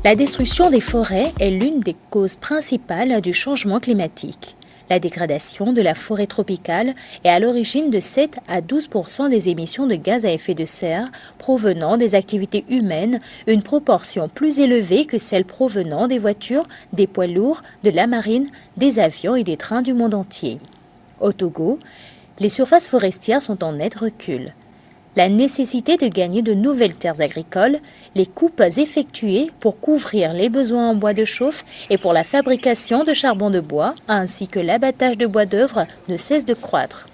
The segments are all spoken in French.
La destruction des forêts est l'une des causes principales du changement climatique. La dégradation de la forêt tropicale est à l'origine de 7 à 12% des émissions de gaz à effet de serre provenant des activités humaines, une proportion plus élevée que celle provenant des voitures, des poids lourds, de la marine, des avions et des trains du monde entier. Au Togo, les surfaces forestières sont en net recul. La nécessité de gagner de nouvelles terres agricoles, les coupes effectuées pour couvrir les besoins en bois de chauffe et pour la fabrication de charbon de bois, ainsi que l'abattage de bois d'œuvre ne cessent de croître.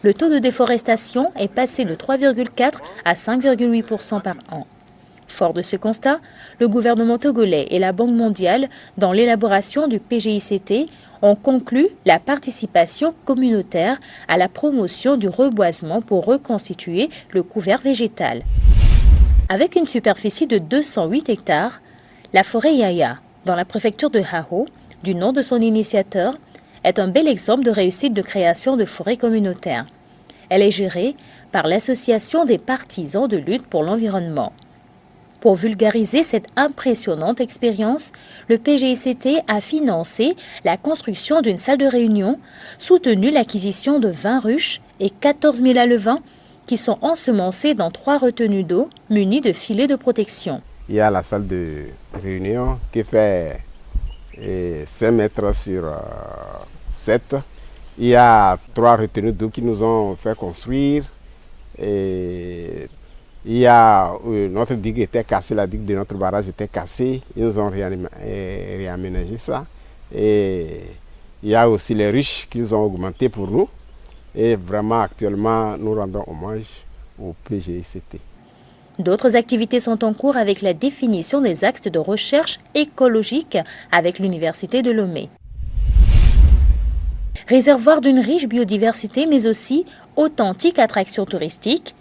Le taux de déforestation est passé de 3,4 à 5,8% par an. Fort de ce constat, le gouvernement togolais et la Banque mondiale, dans l'élaboration du PGICT, ont conclu la participation communautaire à la promotion du reboisement pour reconstituer le couvert végétal. Avec une superficie de 208 hectares, la forêt Yaya, dans la préfecture de Hao, du nom de son initiateur, est un bel exemple de réussite de création de forêts communautaires. Elle est gérée par l'Association des partisans de lutte pour l'environnement. Pour vulgariser cette impressionnante expérience, le PGICT a financé la construction d'une salle de réunion, soutenu l'acquisition de 20 ruches et 14 000 alevins qui sont ensemencés dans 3 retenues d'eau munies de filets de protection. Il y a la salle de réunion qui fait 5 mètres sur 7. Il y a 3 retenues d'eau qui nous ont fait construire. Il y a notre digue était cassée, la digue de notre barrage était cassée. Ils nous ont réaménagé ça. Et il y a aussi les ruches qu'ils ont augmenté pour nous. Et vraiment, actuellement, nous rendons hommage au PGICT. D'autres activités sont en cours avec la définition des axes de recherche écologique avec l'Université de Lomé. Réservoir d'une riche biodiversité, mais aussi authentique attraction touristique,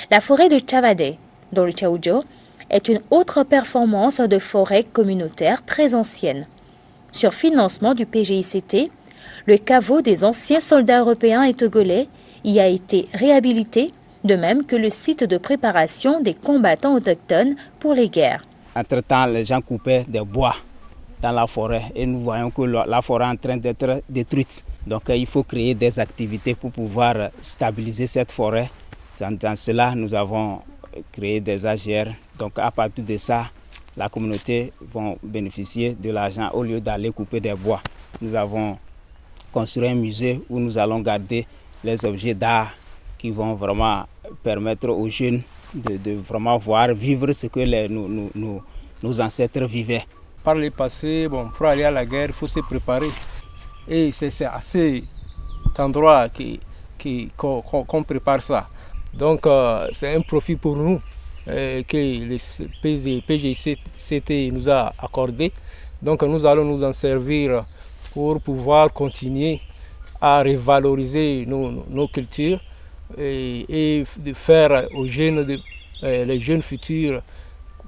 la forêt de Chavade, dans le Tchaoudjo, est une autre performance de forêt communautaire très ancienne. Sur financement du PGICT, le caveau des anciens soldats européens et togolais y a été réhabilité, de même que le site de préparation des combattants autochtones pour les guerres. Entre-temps, les gens coupaient des bois dans la forêt et nous voyons que la forêt est en train d'être détruite. Donc il faut créer des activités pour pouvoir stabiliser cette forêt. Dans cela, nous avons créé des AGR. Donc à partir de ça, la communauté va bénéficier de l'argent au lieu d'aller couper des bois. Nous avons construit un musée où nous allons garder les objets d'art qui vont vraiment permettre aux jeunes de vraiment voir, vivre ce que nos ancêtres vivaient. Par le passé, pour aller à la guerre, il faut se préparer. Et c'est à cet endroit qu'on prépare ça. Donc c'est un profit pour nous que le PGICT nous a accordé. Donc nous allons nous en servir pour pouvoir continuer à revaloriser nos cultures et de faire aux jeunes, les jeunes futurs,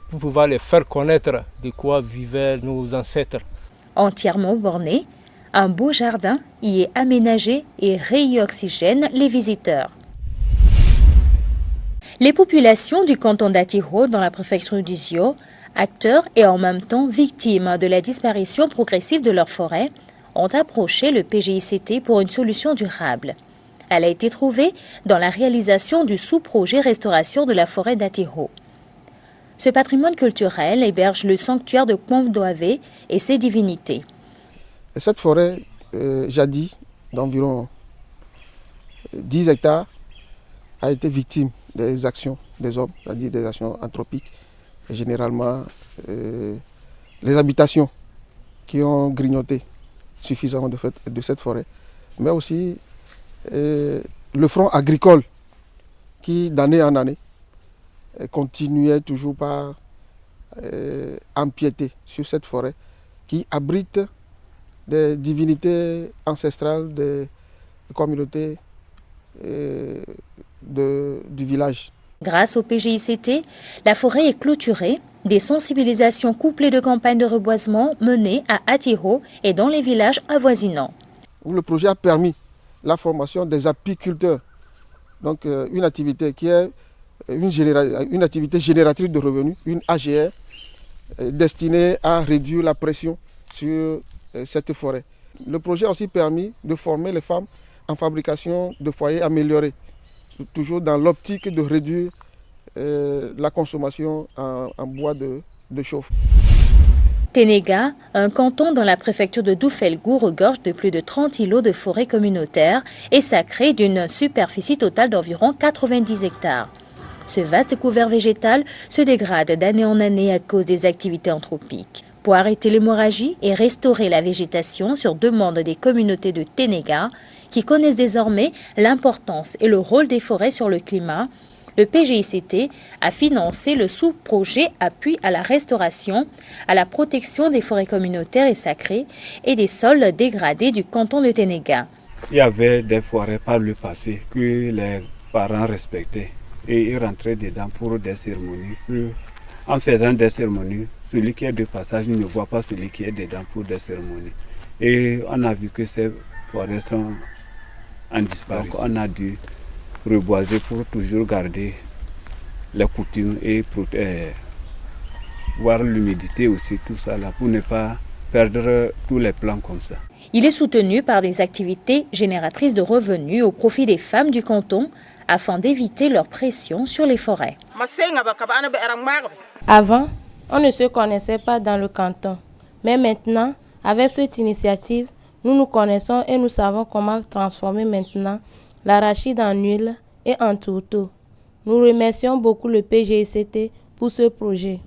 pour pouvoir les faire connaître de quoi vivaient nos ancêtres. Entièrement borné, un beau jardin y est aménagé et réoxygène les visiteurs. Les populations du canton d'Atiro, dans la préfecture du Zio, acteurs et en même temps victimes de la disparition progressive de leur forêt, ont approché le PGICT pour une solution durable. Elle a été trouvée dans la réalisation du sous-projet restauration de la forêt d'Atiro. Ce patrimoine culturel héberge le sanctuaire de Kpomdoave et ses divinités. Cette forêt, jadis d'environ 10 hectares, a été victime des actions des hommes, c'est-à-dire des actions anthropiques, et généralement les habitations qui ont grignoté suffisamment de cette forêt, mais aussi le front agricole qui, d'année en année, continuait toujours par empiéter sur cette forêt qui abrite des divinités ancestrales des communautés du village. Grâce au PGICT, la forêt est clôturée, des sensibilisations couplées de campagnes de reboisement menées à Atiro et dans les villages avoisinants. Le projet a permis la formation des apiculteurs, donc une activité qui est une activité génératrice de revenus, une AGR, destiné à réduire la pression sur cette forêt. Le projet a aussi permis de former les femmes en fabrication de foyers améliorés, toujours dans l'optique de réduire la consommation en bois de chauffe. Ténéga, un canton dans la préfecture de Doufelgou, regorge de plus de 30 îlots de forêt communautaire et sacrée d'une superficie totale d'environ 90 hectares. Ce vaste couvert végétal se dégrade d'année en année à cause des activités anthropiques. Pour arrêter l'hémorragie et restaurer la végétation sur demande des communautés de Ténéga, qui connaissent désormais l'importance et le rôle des forêts sur le climat, le PGICT a financé le sous-projet Appui à la restauration, à la protection des forêts communautaires et sacrées et des sols dégradés du canton de Ténéga. Il y avait des forêts par le passé que les parents respectaient et ils rentraient dedans pour des cérémonies. En faisant des cérémonies, celui qui est de passage ne voit pas celui qui est dedans pour des cérémonies. Et on a vu que ces forêts sont en disparition. On a dû reboiser pour toujours garder les coutumes et voir l'humidité aussi, tout ça là, pour ne pas perdre tous les plans comme ça. Il est soutenu par des activités génératrices de revenus au profit des femmes du canton afin d'éviter leur pression sur les forêts. Avant, on ne se connaissait pas dans le canton, mais maintenant, avec cette initiative, nous nous connaissons et nous savons comment transformer maintenant l'arachide en huile et en tourteau. Nous remercions beaucoup le PGICT pour ce projet.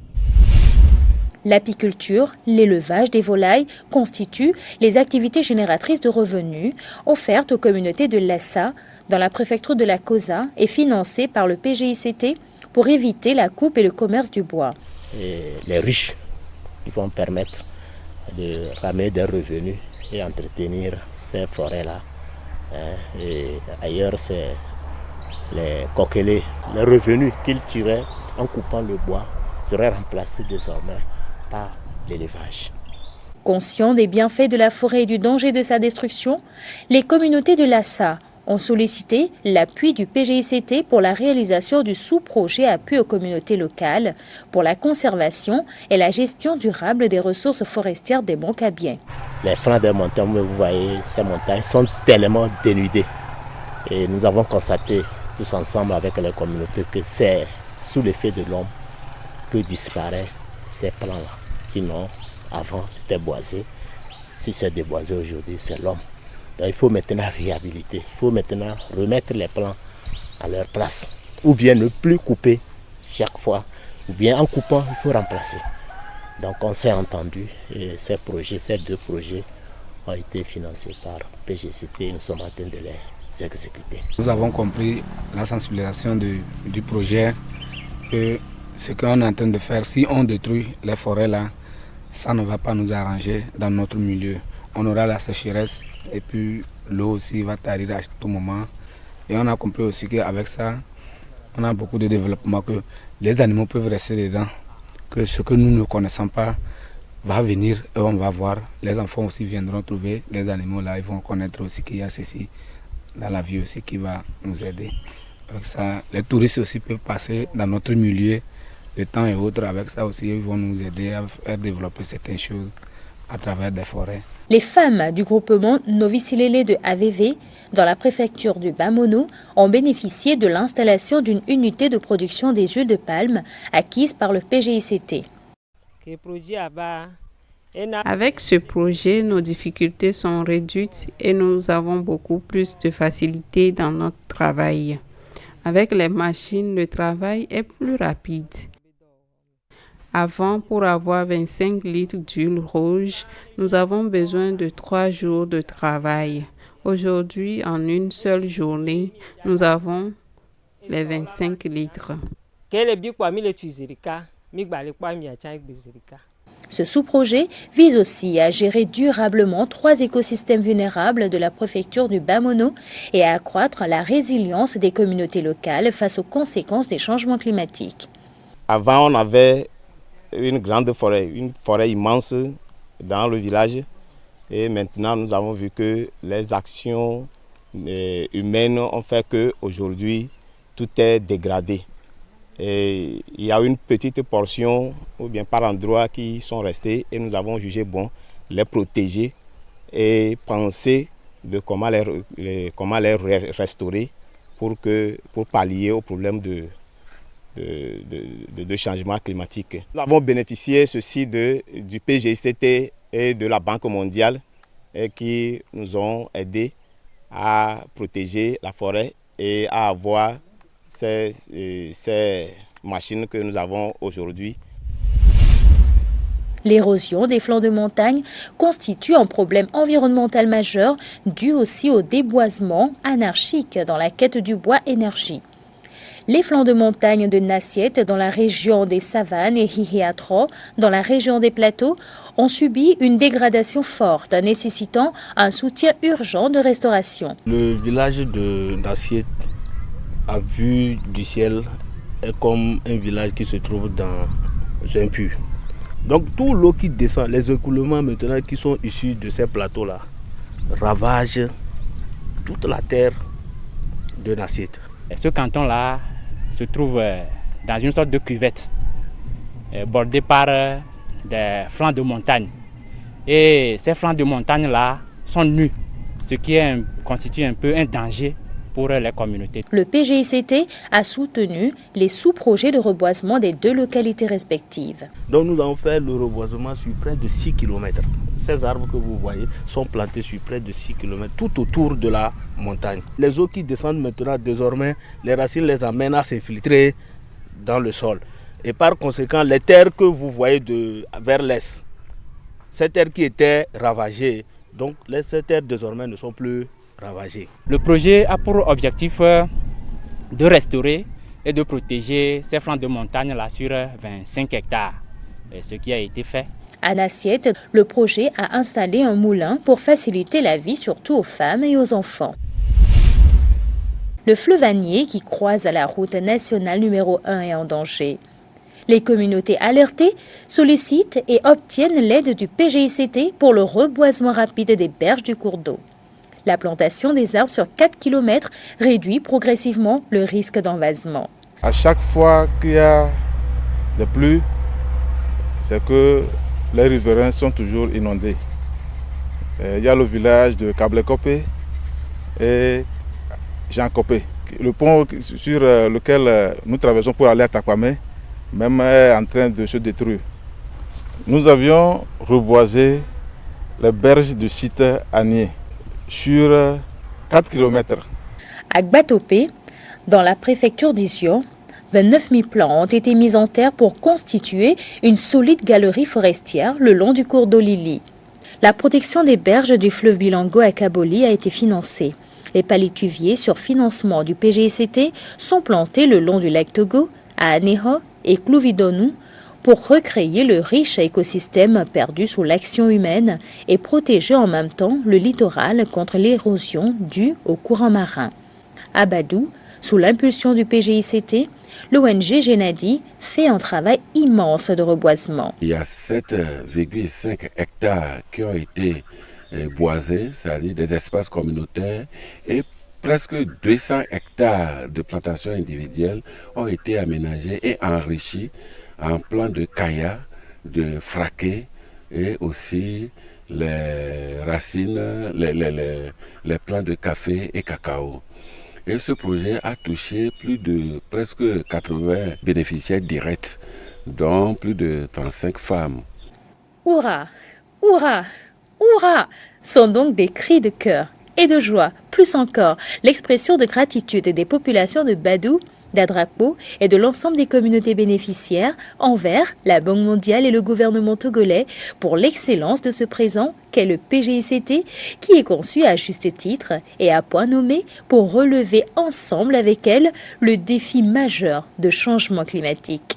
L'apiculture, l'élevage des volailles constituent les activités génératrices de revenus offertes aux communautés de Lassa dans la préfecture de la Kosa et financées par le PGICT pour éviter la coupe et le commerce du bois. Et les ruches qui vont permettre de ramener des revenus et entretenir ces forêts-là. Et ailleurs, c'est les coquelets. Les revenus qu'ils tiraient en coupant le bois seraient remplacés désormais par l'élevage. Conscients des bienfaits de la forêt et du danger de sa destruction, les communautés de Lassa ont sollicité l'appui du PGICT pour la réalisation du sous-projet Appui aux communautés locales pour la conservation et la gestion durable des ressources forestières des Bancabiens. Les flancs des montagnes, vous voyez, ces montagnes sont tellement dénudées. Et nous avons constaté tous ensemble avec les communautés que c'est sous l'effet de l'homme que disparaissent ces plans-là. Sinon, avant, c'était boisé. Si c'est déboisé aujourd'hui, c'est l'homme. Donc il faut maintenant réhabiliter, il faut maintenant remettre les plants à leur place. Ou bien ne plus couper chaque fois, ou bien en coupant, il faut remplacer. Donc on s'est entendu et ces deux projets ont été financés par PGICT et nous sommes en train de les exécuter. Nous avons compris la sensibilisation du projet, que ce qu'on est en train de faire, si on détruit les forêts là, ça ne va pas nous arranger dans notre milieu. On aura la sécheresse et puis l'eau aussi va tarir à tout moment. Et on a compris aussi qu'avec ça, on a beaucoup de développement, que les animaux peuvent rester dedans, que ce que nous ne connaissons pas va venir et on va voir. Les enfants aussi viendront trouver les animaux là, ils vont connaître aussi qu'il y a ceci dans la vie aussi qui va nous aider. Avec ça, les touristes aussi peuvent passer dans notre milieu de temps et autres. Avec ça aussi, ils vont nous aider à faire développer certaines choses à travers des forêts. Les femmes du groupement Novisilele de AVV, dans la préfecture du Bamono, ont bénéficié de l'installation d'une unité de production des huiles de palme acquise par le PGICT. Avec ce projet, nos difficultés sont réduites et nous avons beaucoup plus de facilité dans notre travail. Avec les machines, le travail est plus rapide. Avant, pour avoir 25 litres d'huile rouge, nous avons besoin de 3 jours de travail. Aujourd'hui, en une seule journée, nous avons les 25 litres. Ce sous-projet vise aussi à gérer durablement 3 écosystèmes vulnérables de la préfecture du Bamono et à accroître la résilience des communautés locales face aux conséquences des changements climatiques. Avant, on avait une grande forêt, une forêt immense dans le village. Et maintenant, nous avons vu que les actions humaines ont fait qu'aujourd'hui, tout est dégradé. Et il y a une petite portion, ou bien par endroits, qui sont restés et nous avons jugé bon les protéger et penser de comment les restaurer pour pallier au problème de changement climatique. Nous avons bénéficié ceci du PGICT et de la Banque mondiale qui nous ont aidés à protéger la forêt et à avoir ces machines que nous avons aujourd'hui. L'érosion des flancs de montagne constitue un problème environnemental majeur dû aussi au déboisement anarchique dans la quête du bois énergie. Les flancs de montagne de Nassiet dans la région des savanes et Hihiatro dans la région des plateaux ont subi une dégradation forte nécessitant un soutien urgent de restauration. Le village de Nassiet, à vue du ciel, est comme un village qui se trouve dans un puits. Donc tout l'eau qui descend, les écoulements maintenant qui sont issus de ces plateaux-là, ravagent toute la terre de Nassiet. Ce canton-là se trouve dans une sorte de cuvette bordée par des flancs de montagne. Et ces flancs de montagne-là sont nus, ce qui constitue un peu un danger pour les communautés. Le PGICT a soutenu les sous-projets de reboisement des deux localités respectives. Donc nous avons fait le reboisement sur près de 6 km. Ces arbres que vous voyez sont plantés sur près de 6 km tout autour de la montagne. Les eaux qui descendent maintenant, désormais, les racines les amènent à s'infiltrer dans le sol. Et par conséquent, les terres que vous voyez vers l'est, ces terres qui étaient ravagées, donc ces terres désormais ne sont plus ravagées. Le projet a pour objectif de restaurer et de protéger ces flancs de montagne là sur 25 hectares, ce qui a été fait. À Nassiet, le projet a installé un moulin pour faciliter la vie surtout aux femmes et aux enfants. Le fleuve Agnier qui croise la route nationale numéro 1 est en danger. Les communautés alertées sollicitent et obtiennent l'aide du PGICT pour le reboisement rapide des berges du cours d'eau. La plantation des arbres sur 4 km réduit progressivement le risque d'envasement. À chaque fois qu'il y a des pluies, c'est que les riverains sont toujours inondés. Il y a le village de Kablekopé et Jean Copé. Le pont sur lequel nous traversons pour aller à Takwame même est en train de se détruire. Nous avions reboisé les berges du site Agnier sur 4 km. À Gbatopé, dans la préfecture d'Izion, 29 000 plants ont été mis en terre pour constituer une solide galerie forestière le long du cours d'eau Lili. La protection des berges du fleuve Bilango à Kaboli a été financée. Les palétuviers sur financement du PGICT sont plantés le long du lac Togo, à Aneho et Clouvidonu pour recréer le riche écosystème perdu sous l'action humaine et protéger en même temps le littoral contre l'érosion due au courant marin. À Badou, sous l'impulsion du PGICT, l'ONG Genadi fait un travail immense de reboisement. Il y a 7,5 hectares qui ont été boisés, c'est-à-dire des espaces communautaires, et presque 200 hectares de plantations individuelles ont été aménagés et enrichis en plants de kaya, de fraqué et aussi les racines, les plants de café et cacao. Et ce projet a touché plus de presque 80 bénéficiaires directs, dont plus de 35 femmes. Hourra, hourra, hourra sont donc des cris de cœur et de joie, plus encore l'expression de gratitude des populations de Badou, d'Adrakpo et de l'ensemble des communautés bénéficiaires envers la Banque mondiale et le gouvernement togolais pour l'excellence de ce présent qu'est le PGICT qui est conçu à juste titre et à point nommé pour relever ensemble avec elle le défi majeur de changement climatique.